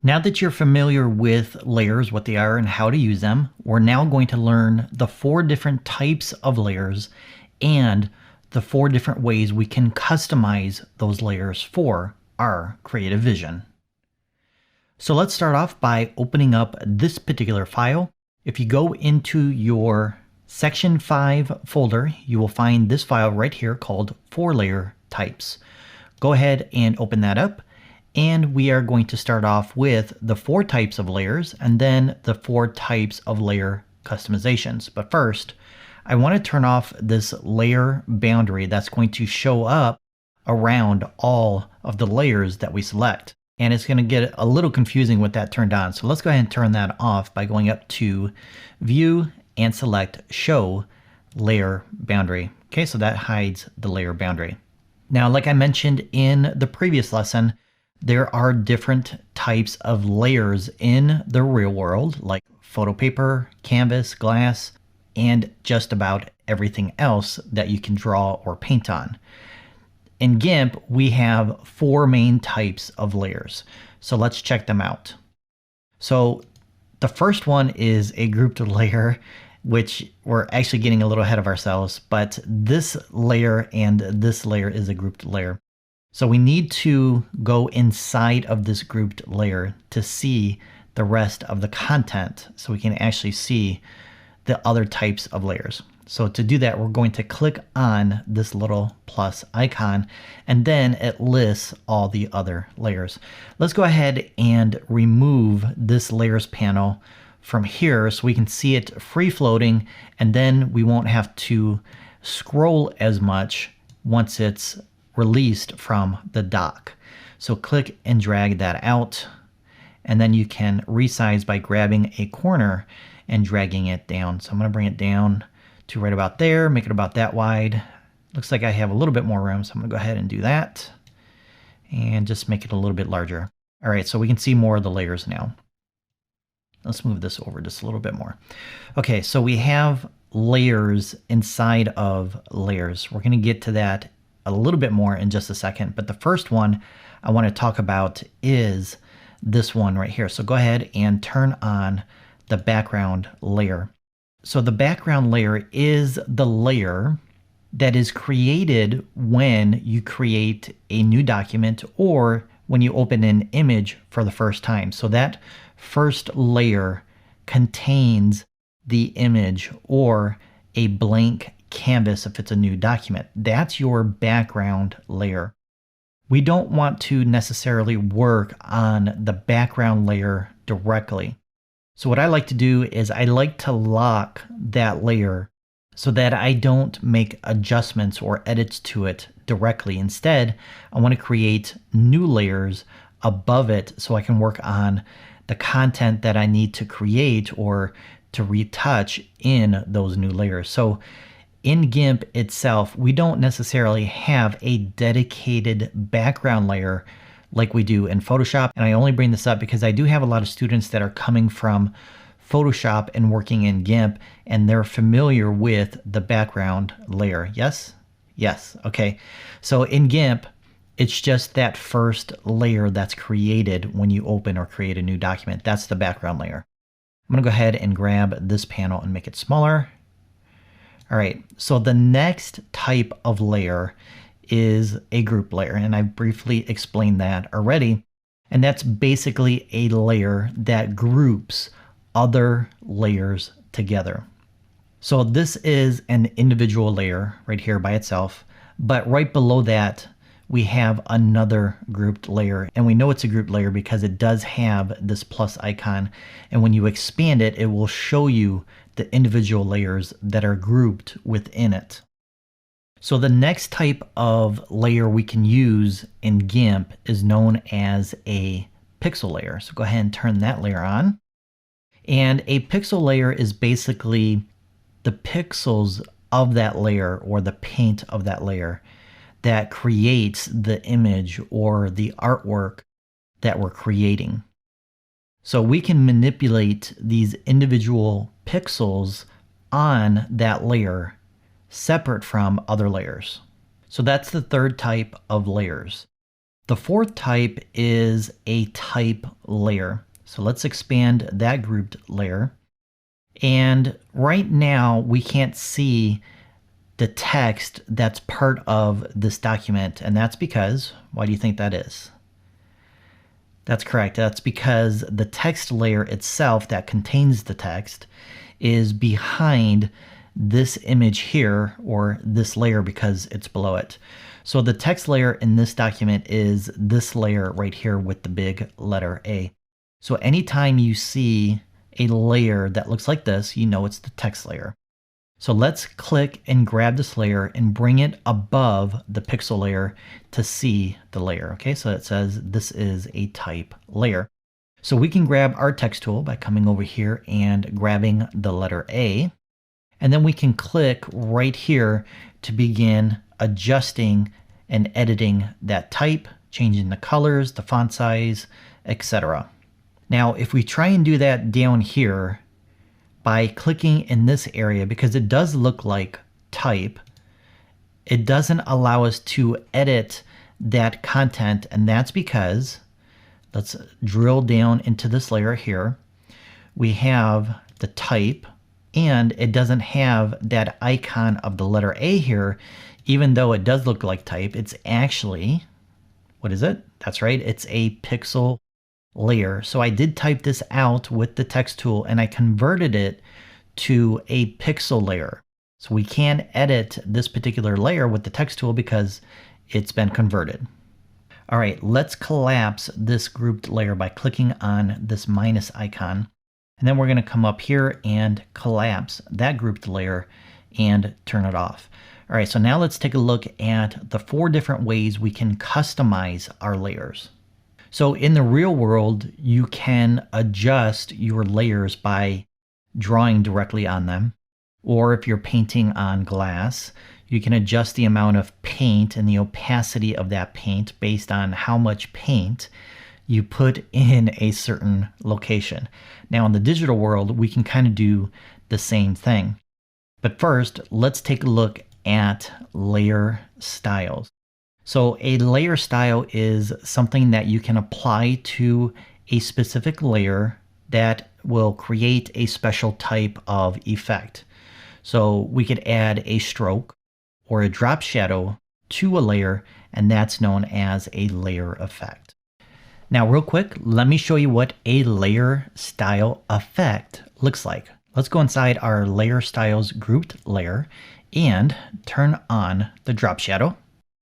Now that you're familiar with layers, what they are and how to use them, we're now going to learn the 4 different types of layers and the 4 different ways we can customize those layers for our creative vision. So let's start off by opening up this particular file. If you go into your Section 5 folder, you will find this file right here called 4-layer types. Go ahead and open that up. And we are going to start off with the 4 types of layers and then the 4 types of layer customizations. But first, I want to turn off this layer boundary that's going to show up around all of the layers that we select. And it's going to get a little confusing with that turned on. So let's go ahead and turn that off by going up to View and select Show Layer Boundary. Okay, so that hides the layer boundary. Now, like I mentioned in the previous lesson, there are different types of layers in the real world, like photo paper, canvas, glass, and just about everything else that you can draw or paint on. In GIMP, we have 4 main types of layers. So let's check them out. So the first one is a grouped layer, which we're actually getting a little ahead of ourselves, but this layer and this layer is a grouped layer. So we need to go inside of this grouped layer to see the rest of the content so we can actually see the other types of layers. So to do that, we're going to click on this little plus icon, and then it lists all the other layers. Let's go ahead and remove this layers panel from here so we can see it free floating, and then we won't have to scroll as much once it's released from the dock. So click and drag that out, and then you can resize by grabbing a corner and dragging it down. So I'm going to bring it down to right about there, make it about that wide. Looks like I have a little bit more room, so I'm going to go ahead and do that and just make it a little bit larger. All right, so we can see more of the layers now. Let's move this over just a little bit more. Okay, so we have layers inside of layers. We're going to get to that a little bit more in just a second, but the first one I want to talk about is this one right here. So go ahead and turn on the background layer. So the background layer is the layer that is created when you create a new document or when you open an image for the first time. So that first layer contains the image or a blank canvas if it's a new document. That's your background layer. We don't want to necessarily work on the background layer directly. So what I like to do is I like to lock that layer so that I don't make adjustments or edits to it directly. Instead, I want to create new layers above it so I can work on the content that I need to create or to retouch in those new layers. So in GIMP itself, we don't necessarily have a dedicated background layer like we do in Photoshop. And I only bring this up because I do have a lot of students that are coming from Photoshop and working in GIMP, and they're familiar with the background layer. Yes? Yes. Okay. So in GIMP, it's just that first layer that's created when you open or create a new document. That's the background layer. I'm going to go ahead and grab this panel and make it smaller. All right, so the next type of layer is a group layer, and I briefly explained that already. And that's basically a layer that groups other layers together. So this is an individual layer right here by itself, but right below that, we have another grouped layer, and we know it's a grouped layer because it does have this plus icon, and when you expand it, it will show you the individual layers that are grouped within it. So the next type of layer we can use in GIMP is known as a pixel layer. So go ahead and turn that layer on. And a pixel layer is basically the pixels of that layer or the paint of that layer that creates the image or the artwork that we're creating. So we can manipulate these individual pixels on that layer separate from other layers. So that's the third type of layers. The fourth type is a type layer. So let's expand that grouped layer. And right now we can't see the text that's part of this document. And that's because, why do you think that is? That's correct. That's because the text layer itself that contains the text is behind this image here, or this layer because it's below it. So the text layer in this document is this layer right here with the big letter A. So anytime you see a layer that looks like this, you know it's the text layer. So let's click and grab this layer and bring it above the pixel layer to see the layer. Okay, so it says this is a type layer. So we can grab our text tool by coming over here and grabbing the letter A. And then we can click right here to begin adjusting and editing that type, changing the colors, the font size, etc. Now, if we try and do that down here by clicking in this area, because it does look like type, it doesn't allow us to edit that content. And that's because, let's drill down into this layer here. We have the type, and it doesn't have that icon of the letter A here, even though it does look like type. It's actually, what is it? That's right, it's a pixel layer. So I did type this out with the text tool and I converted it to a pixel layer. So we can edit this particular layer with the text tool because it's been converted. All right, let's collapse this grouped layer by clicking on this minus icon. And then we're going to come up here and collapse that grouped layer and turn it off. All right, so now let's take a look at the 4 different ways we can customize our layers. So in the real world, you can adjust your layers by drawing directly on them. Or if you're painting on glass, you can adjust the amount of paint and the opacity of that paint based on how much paint you put in a certain location. Now in the digital world, we can kind of do the same thing. But first, let's take a look at layer styles. So a layer style is something that you can apply to a specific layer that will create a special type of effect. So we could add a stroke or a drop shadow to a layer, and that's known as a layer effect. Now real quick, let me show you what a layer style effect looks like. Let's go inside our layer styles grouped layer and turn on the drop shadow.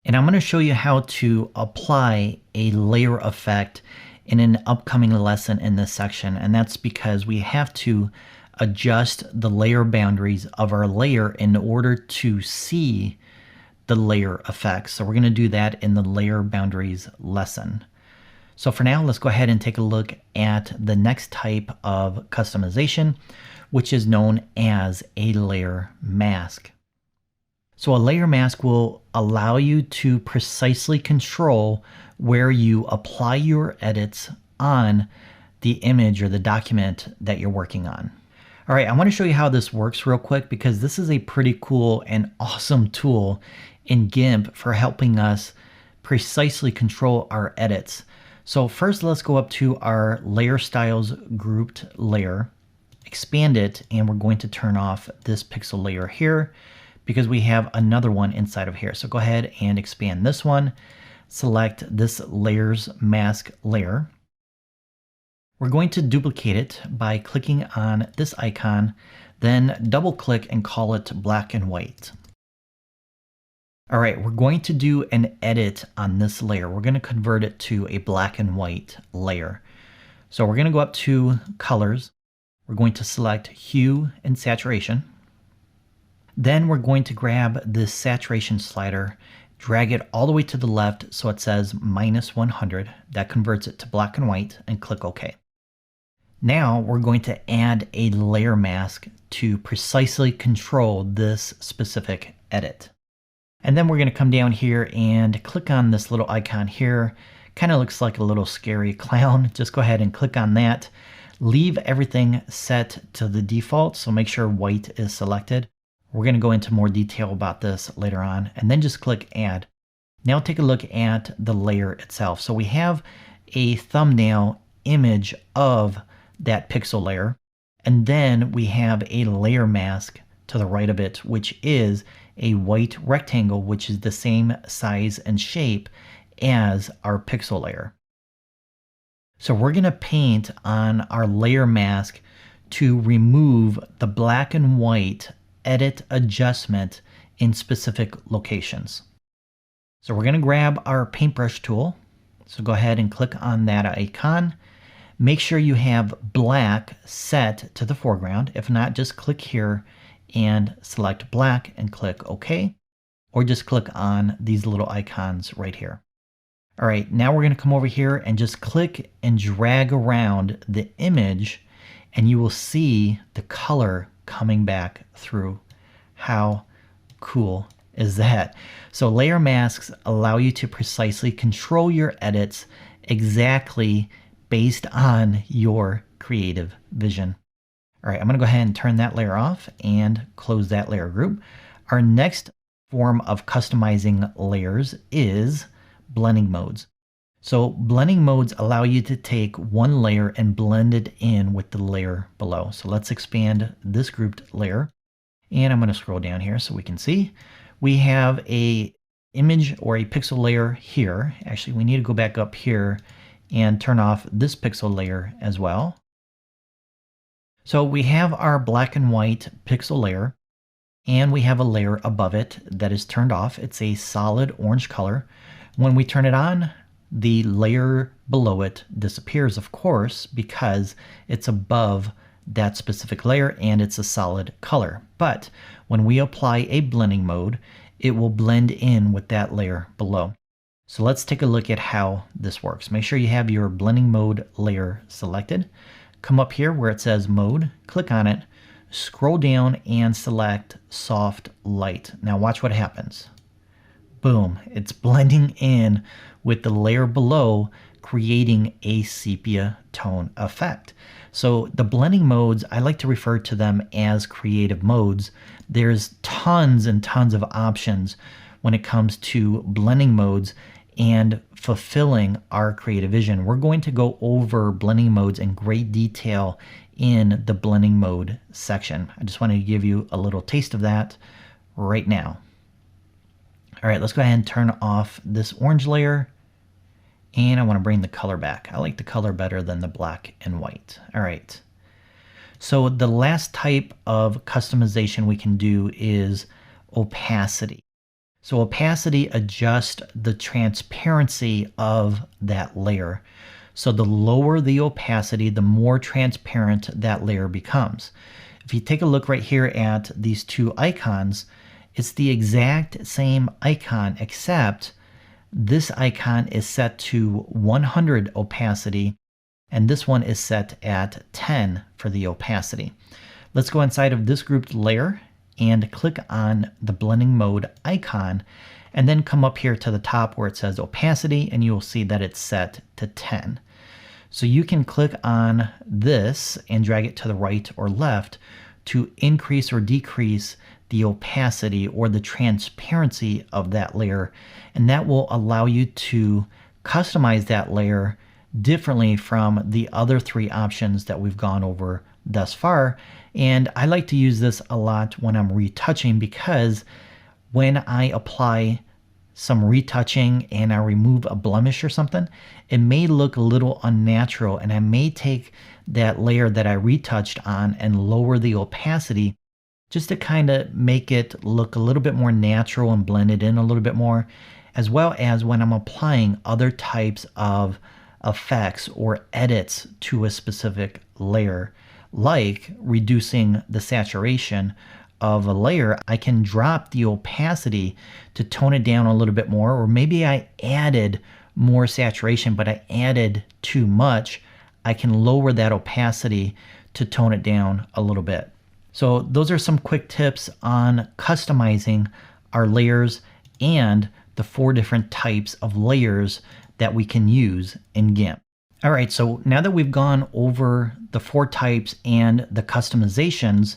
And I'm going to show you how to apply a layer effect in an upcoming lesson in this section. And that's because we have to adjust the layer boundaries of our layer in order to see the layer effects. So we're going to do that in the layer boundaries lesson. So for now, let's go ahead and take a look at the next type of customization, which is known as a layer mask. So a layer mask will allow you to precisely control where you apply your edits on the image or the document that you're working on. All right, I want to show you how this works real quick because this is a pretty cool and awesome tool in GIMP for helping us precisely control our edits. So first, let's go up to our layer styles grouped layer, expand it, and we're going to turn off this pixel layer here because we have another one inside of here. So go ahead and expand this one, select this layers mask layer. We're going to duplicate it by clicking on this icon, then double click and call it black and white. All right, we're going to do an edit on this layer. We're going to convert it to a black and white layer. So we're going to go up to colors. We're going to select hue and saturation. Then we're going to grab this saturation slider, drag it all the way to the left so it says -100. That converts it to black and white, and click OK. Now we're going to add a layer mask to precisely control this specific edit. And then we're going to come down here and click on this little icon here. Kind of looks like a little scary clown. Just go ahead and click on that. Leave everything set to the default, so make sure white is selected. We're going to go into more detail about this later on, and then just click add. Now take a look at the layer itself. So we have a thumbnail image of that pixel layer, and then we have a layer mask to the right of it, which is a white rectangle, which is the same size and shape as our pixel layer. So we're going to paint on our layer mask to remove the black and white edit adjustment in specific locations. So we're going to grab our paintbrush tool. So go ahead and click on that icon. Make sure you have black set to the foreground. If not, just click here and select black and click OK. Or just click on these little icons right here. All right, now we're going to come over here and just click and drag around the image, and you will see the color coming back through. How cool is that? So layer masks allow you to precisely control your edits exactly based on your creative vision. All right, I'm going to go ahead and turn that layer off and close that layer group. Our next form of customizing layers is blending modes. So blending modes allow you to take one layer and blend it in with the layer below. So let's expand this grouped layer, and I'm going to scroll down here so we can see. We have a image or a pixel layer here. Actually, we need to go back up here and turn off this pixel layer as well. So we have our black and white pixel layer, and we have a layer above it that is turned off. It's a solid orange color. When we turn it on, the layer below it disappears, of course, because it's above that specific layer and it's a solid color. But when we apply a blending mode, it will blend in with that layer below. So let's take a look at how this works. Make sure you have your blending mode layer selected. Come up here where it says mode, click on it, scroll down and select soft light. Now watch what happens. Boom, it's blending in with the layer below, creating a sepia tone effect. So the blending modes, I like to refer to them as creative modes. There's tons and tons of options when it comes to blending modes and fulfilling our creative vision. We're going to go over blending modes in great detail in the blending mode section. I just wanted to give you a little taste of that right now. All right, let's go ahead and turn off this orange layer, and I want to bring the color back. I like the color better than the black and white. All right. So the last type of customization we can do is opacity. So opacity adjusts the transparency of that layer. So the lower the opacity, the more transparent that layer becomes. If you take a look right here at these two icons, it's the exact same icon, except this icon is set to 100 opacity, and this one is set at 10 for the opacity. Let's go inside of this grouped layer and click on the blending mode icon, and then come up here to the top where it says opacity, and you will see that it's set to 10. So you can click on this and drag it to the right or left to increase or decrease the opacity or the transparency of that layer, and that will allow you to customize that layer differently from the other three options that we've gone over thus far. And I like to use this a lot when I'm retouching, because when I apply some retouching and I remove a blemish or something, it may look a little unnatural, and I may take that layer that I retouched on and lower the opacity just to kind of make it look a little bit more natural and blend it in a little bit more, as well as when I'm applying other types of effects or edits to a specific layer, like reducing the saturation of a layer. I can drop the opacity to tone it down a little bit more, or maybe I added more saturation, but I added too much. I can lower that opacity to tone it down a little bit. So those are some quick tips on customizing our layers and the 4 different types of layers that we can use in GIMP. All right, so now that we've gone over the 4 types and the customizations,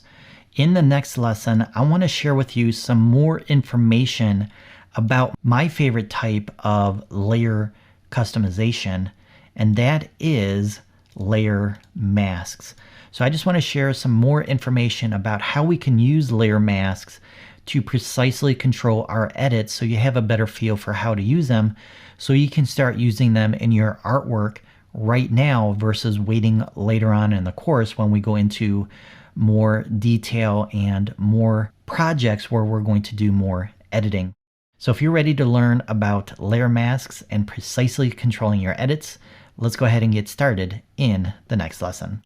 in the next lesson, I want to share with you some more information about my favorite type of layer customization, and that is layer masks. So I just want to share some more information about how we can use layer masks to precisely control our edits so you have a better feel for how to use them, so you can start using them in your artwork right now versus waiting later on in the course when we go into more detail and more projects where we're going to do more editing. So if you're ready to learn about layer masks and precisely controlling your edits, let's go ahead and get started in the next lesson.